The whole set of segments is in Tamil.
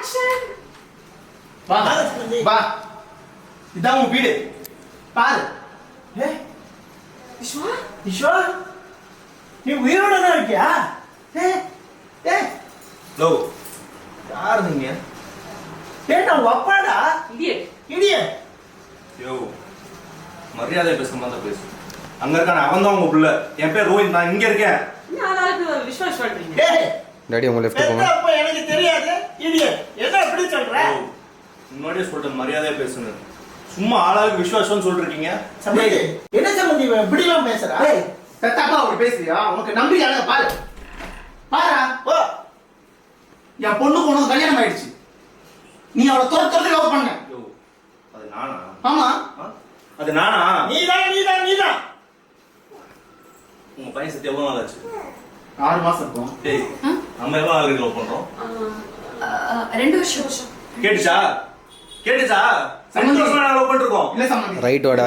ஆக்ஷன். வா வா, இதான் உன் வீடு பாரு. விஸ்வா, விஸ்வா, நீ உயிரோட தான் இருக்கியா? லோ, யாரு நீங்க? நான் உங்க அப்பாடா. இடியட். யோ, மரியாதை பேசுற மாதிரி பேசு. அங்க இருக்கான அவன் தான் உங்க புள்ள. என் பேர் ரோஹித், நான் இங்க இருக்கேன். விஸ்வாஸ் பண்றீங்க. டாடி உங்க லெஃப்ட் போங்க. அப்ப எனக்கு தெரியாது. இடியட். என்ன இப்படி சொல்ற? முன்னாடியே சொல்றேன் மரியாதையா பேசுங்க. சும்மா ஆளாளுக்கு விசுவாசம்னு சொல்றீங்க. சம்பந்தி, என்ன சம்பந்தி இப்படி எல்லாம் பேசுறா? தத்தாப்பா அப்படி பேசுறியா? உனக்கு நம்பிக்கை இல்ல பாரு. பாரா, ஓ. என் பொண்ணுக்கு உனக்கு கல்யாணம் ஆயிடுச்சு. நீ அவளை துரத்துறது லவ் பண்ண. அது நானா? ஆமா. அது நானா? நீதான். உங்க பையன் சத்தி எவ்வளவு நாள் ஆச்சு? 6 மாசம் இருக்கும். டேய், நம்ம எவ்வளவு நாள் லவ் பண்றோம்? 2 வருஷம். கேட்டுச்சா? 2 வருஷம் லவ் பண்ணிருக்கோம். இல்ல சம்பந்தி. ரைட் வாடா.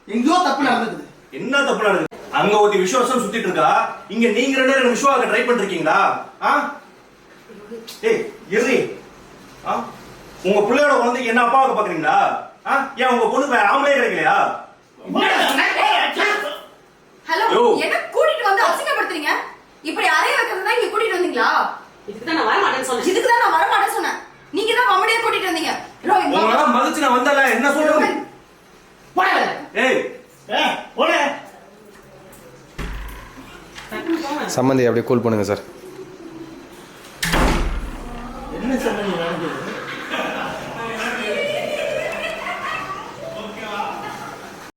எங்கயோ தப்பு நடக்குது. என்ன தப்பு நடக்குது? அங்க ஒரு விசுவாசம் சுத்திட்டு இருக்கா. இங்க நீங்க 2 பேரும் விசுவாசம் ட்ரை பண்ணிருக்கீங்களா? ஏய், இரு. உங்க பிள்ளையோட குழந்தைக்கு என்ன அப்பாவுக்கு பாக்குறீங்களா? ஏன் உங்க பொண்ணு வேற ஆம்பளே கிடைக்கலையா? ஹலோ, என்ன கூட்டிட்டு வந்து அசிங்கப்படுத்துறீங்க? இப்படி அறைய வைக்கிறதா இங்க கூட்டிட்டு வந்தீங்களா? இதுக்கு தான் நான் வர மாட்டேன்னு சொன்னேன். நீங்க தான் காமெடியா கூட்டிட்டு வந்தீங்க. உங்கள மதிச்சு நான் வந்தல என்ன சொல்றது? ஏய், போடா. சம்பந்தி அப்படியே கூல் பண்ணுங்க சார்.